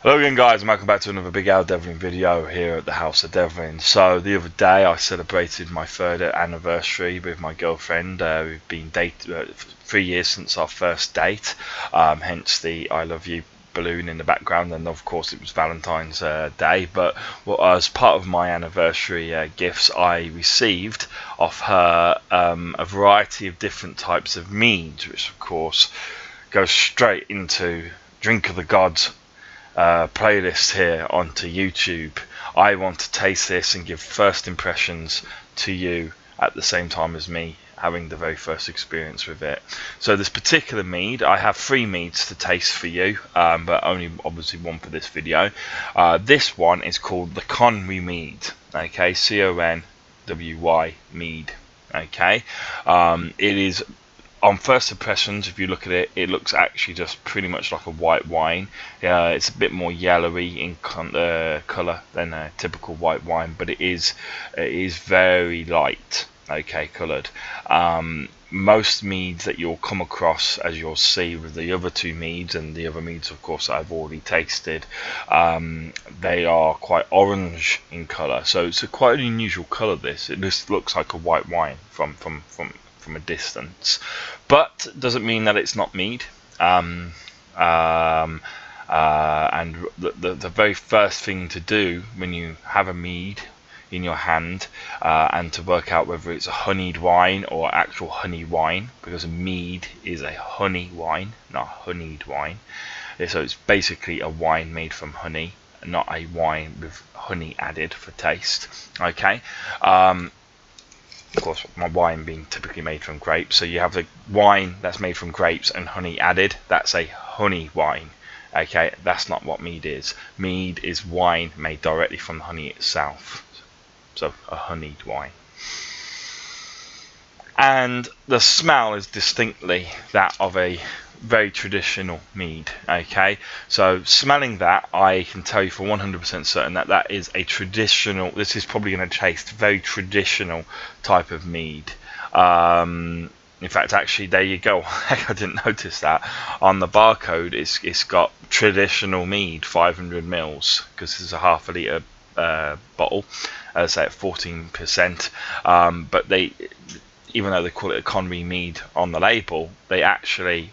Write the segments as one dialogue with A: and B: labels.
A: Hello again guys, and welcome back to another Big Al Devlin video here at the House of Devlin. So the other day I celebrated my third anniversary with my girlfriend. We've been dating 3 years since our first date, hence the I love you balloon in the background, and of course it was Valentine's Day. But as part of my anniversary gifts, I received off her a variety of different types of meads, which of course goes straight into Drink of the Gods playlist here onto YouTube. I want to taste this and give first impressions to you at the same time as me having the very first experience with it. So this particular mead, I have 3 meads to taste for you, but only obviously one for this video. This one is called the Conwy mead, okay, Conwy mead, okay. It is, on first impressions, if you look at it, it looks actually just pretty much like a white wine. It's a bit more yellowy in colour than a typical white wine, but it is very light, okay, coloured. Most meads that you'll come across, as you'll see with the other 2 meads, and the other meads of course I've already tasted, they are quite orange in colour, so it's quite an unusual colour. This, it just looks like a white wine from a distance, but doesn't mean that it's not mead. And the very first thing to do when you have a mead in your hand, and to work out whether it's a honeyed wine or actual honey wine, because a mead is a honey wine, not a honeyed wine. So it's basically a wine made from honey, not a wine with honey added for taste, okay. Of course, my wine being typically made from grapes, so you have the wine that's made from grapes and honey added. That's a honey wine, okay. That's not what mead is. Mead is wine made directly from the honey itself, so a honeyed wine. And the smell is distinctly that of a very traditional mead, okay. So smelling that, I can tell you for 100% certain that that is a traditional, this is probably going to taste very traditional type of mead. In fact, actually, there you go. I didn't notice that on the barcode. It's got traditional mead 500 mils, because it's a half a litre bottle, as I say, at 14%. But they, even though they call it a Conwy mead on the label, they actually,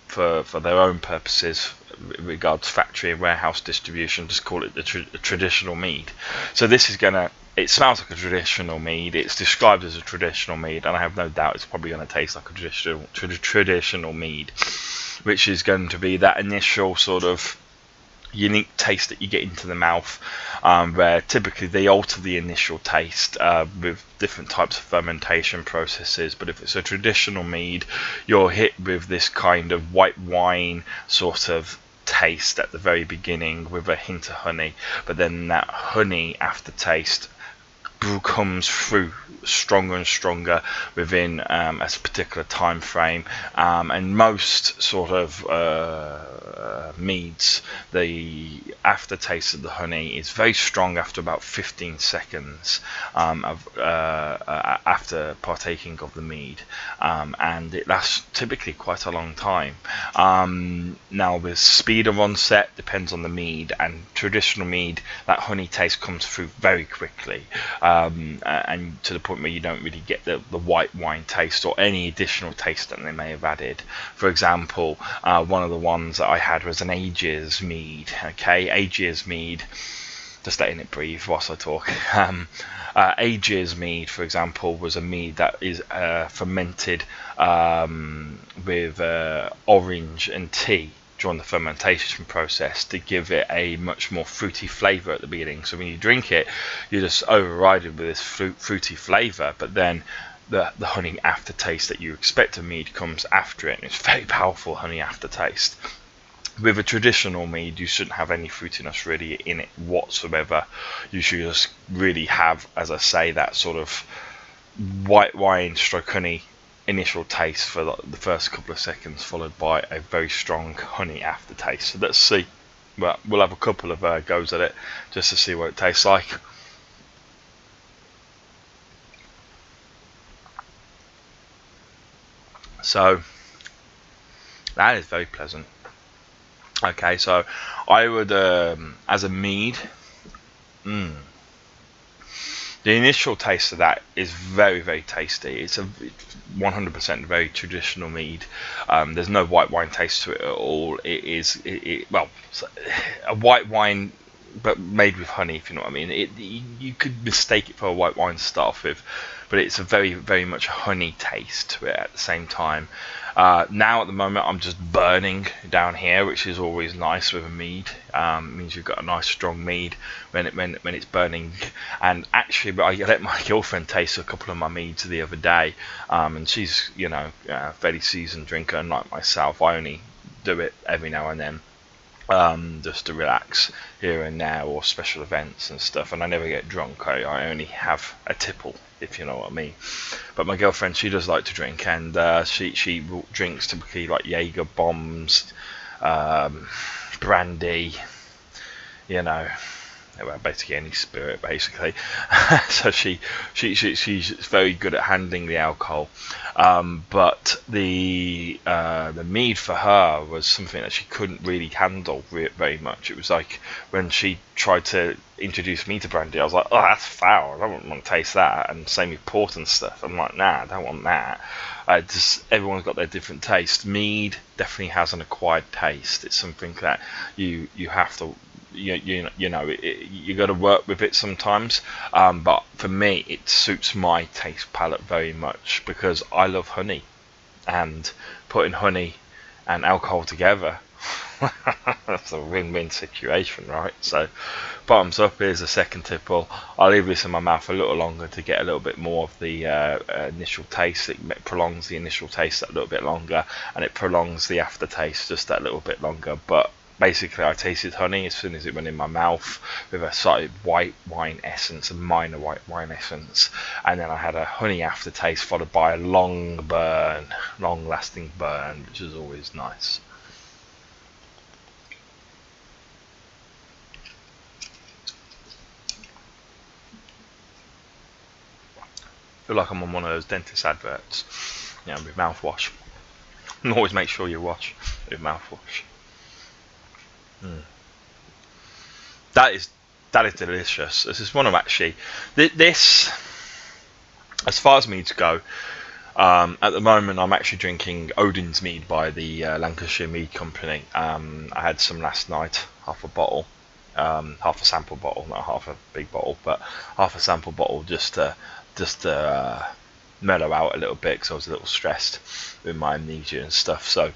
A: for their own purposes, regards factory and warehouse distribution, just call it the traditional mead. So this is gonna, it smells like a traditional mead, it's described as a traditional mead, and I have no doubt it's probably going to taste like a traditional mead, which is going to be that initial sort of unique taste that you get into the mouth, where typically they alter the initial taste with different types of fermentation processes. But if it's a traditional mead, you're hit with this kind of white wine sort of taste at the very beginning with a hint of honey, but then that honey aftertaste comes through stronger and stronger within a particular time frame, and most sort of meads, the aftertaste of the honey is very strong after about 15 seconds after partaking of the mead, and it lasts typically quite a long time. Now the speed of onset depends on the mead, and traditional mead, that honey taste comes through very quickly, and to the point where you don't really get the white wine taste or any additional taste that they may have added. For example, one of the ones that I had was an Ages mead, okay. Ages mead, just letting it breathe whilst I talk. Ages mead, for example, was a mead that is fermented with orange and tea during the fermentation process to give it a much more fruity flavour at the beginning. So when you drink it, you're just overridden with this fruity flavour, but then the honey aftertaste that you expect of mead comes after it, and it's very powerful honey aftertaste. With a traditional mead, you shouldn't have any fruitiness really in it whatsoever. You should just really have, as I say, that sort of white wine stroke honey initial taste for the first couple of seconds, followed by a very strong honey aftertaste. So let's see. Well, we'll have a couple of goes at it just to see what it tastes like. So that is very pleasant. Okay, so I would, as a mead, the initial taste of that is very, very tasty. It's a 100% very traditional mead. There's no white wine taste to it at all. It is, well, a white wine, but made with honey, if you know what I mean. You could mistake it for a white wine to start off with, but it's a very, very much honey taste to it at the same time. Now at the moment I'm just burning down here, which is always nice with a mead. It means you've got a nice strong mead when it's burning. And actually, but I let my girlfriend taste a couple of my meads the other day, and she's, you know, a fairly seasoned drinker, and like myself, I only do it every now and then. Just to relax here and there, or special events and stuff, and I never get drunk. I only have a tipple, if you know what I mean. But my girlfriend, she does like to drink, and she drinks typically like Jaeger bombs, brandy, you know, well, basically any spirit, basically. So she's very good at handling the alcohol. But the mead for her was something that she couldn't really handle very much. It was like when she tried to introduce me to brandy, I was like, oh, that's foul, I don't want to taste that. And same with port and stuff, I'm like, nah, I don't want that. Just everyone's got their different taste. Mead definitely has an acquired taste. It's something that you have to, you know, you got to work with it sometimes, but for me it suits my taste palette very much, because I love honey, and putting honey and alcohol together, that's a win-win situation, right? So bottoms up. Here's a second tipple. I'll leave this in my mouth a little longer to get a little bit more of the initial taste. It prolongs the initial taste a little bit longer, and it prolongs the aftertaste just that little bit longer. But basically, I tasted honey as soon as it went in my mouth, with a slight white wine essence, a minor white wine essence, and then I had a honey aftertaste followed by a long lasting burn, which is always nice. I feel like I'm on one of those dentist adverts, you know, with mouthwash. And always make sure you wash with mouthwash. That is delicious. This is one of actually this, as far as meads go. At the moment, I'm actually drinking Odin's mead by the Lancashire Mead Company. I had some last night, half a bottle, half a sample bottle, not half a big bottle, but half a sample bottle, just to mellow out a little bit, because I was a little stressed with my amnesia and stuff. So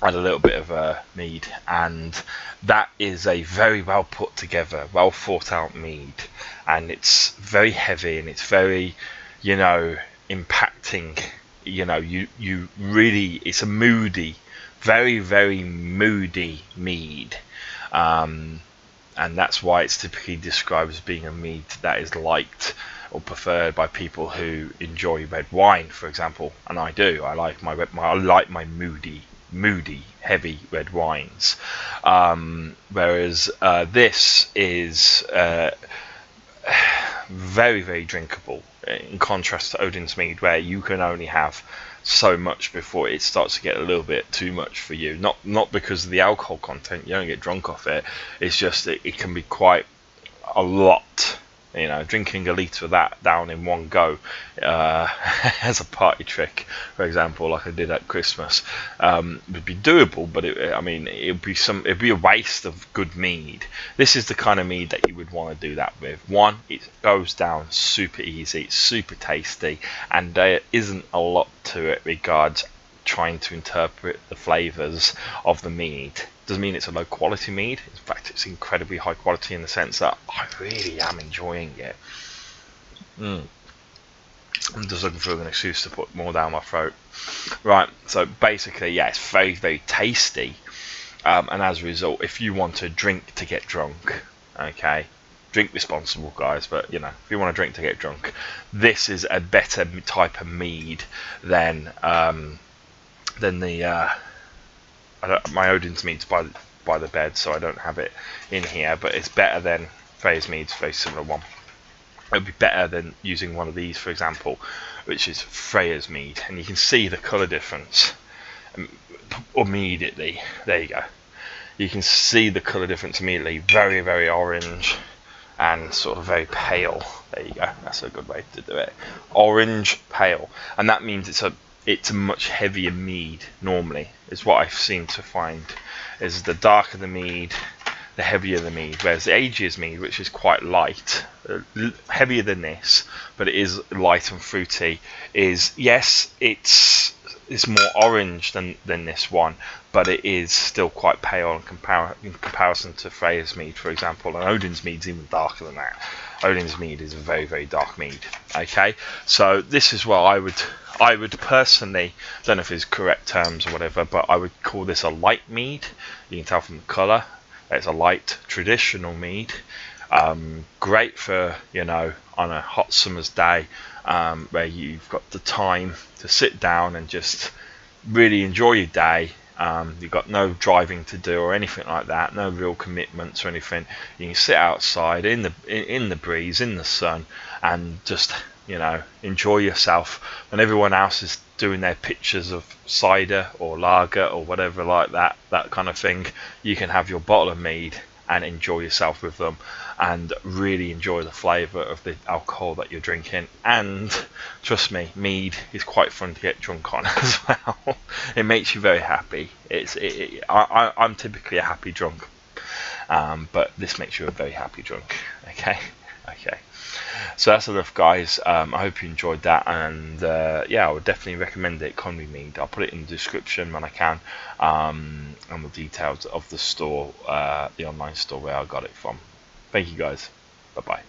A: I had a little bit of mead, and that is a very well put together, well thought out mead, and it's very heavy, and it's very, you know, impacting. You know, you really, it's a moody, very, very moody mead, and that's why it's typically described as being a mead that is liked or preferred by people who enjoy red wine, for example. And I do. I like my moody, heavy red wines. Whereas this is very, very drinkable, in contrast to Odin's mead, where you can only have so much before it starts to get a little bit too much for you. Not because of the alcohol content, you don't get drunk off it. It's just that it can be quite a lot. You know, drinking a litre of that down in one go as a party trick, for example, like I did at Christmas, would be doable, but it'd be a waste of good mead. This is the kind of mead that you would want to do that with. One, it goes down super easy, it's super tasty, and there isn't a lot to it regards trying to interpret the flavours of the mead. Doesn't mean it's a low quality mead. In fact, it's incredibly high quality in the sense that I really am enjoying it. I'm just looking for an excuse to put more down my throat. Right, so basically, yeah, it's very, very tasty. And as a result, if you want to drink to get drunk, okay, drink responsible, guys, but you know, if you want to drink to get drunk, this is a better type of mead than the my Odin's mead's by the bed, so I don't have it in here, but it's better than Freya's mead's, very similar one. It would be better than using one of these, for example, which is Freya's mead, and you can see the colour difference immediately. There you go. you can see the colour difference immediately. Very, very orange and sort of very pale. There you go. That's a good way to do it. Orange, pale, and that means it's a much heavier mead. Normally, is what I've seen to find. Is the darker the mead, the heavier the mead. Whereas the Aegis mead, which is quite light, heavier than this, but it is light and fruity. Is yes, it's more orange than this one, but it is still quite pale in comparison to Freya's mead, for example, and Odin's mead's even darker than that. Odin's mead is a very, very dark mead. Okay, so this is what I would personally, don't know if it's correct terms or whatever, but I would call this a light mead. You can tell from the colour it's a light traditional mead. Great for, you know, on a hot summer's day, where you've got the time to sit down and just really enjoy your day. You've got no driving to do or anything like that, no real commitments or anything. You can sit outside in the breeze, in the sun, and just, you know, enjoy yourself. When everyone else is doing their pictures of cider or lager or whatever like that kind of thing, you can have your bottle of mead and enjoy yourself with them, and really enjoy the flavour of the alcohol that you're drinking. And trust me, mead is quite fun to get drunk on as well. It makes you very happy. I'm typically a happy drunk, but this makes you a very happy drunk. Okay. So that's enough, guys. I hope you enjoyed that, and yeah, I would definitely recommend it, Conwy mead. I'll put it in the description when I can, and the details of the store, the online store where I got it from. Thank you, guys. Bye bye.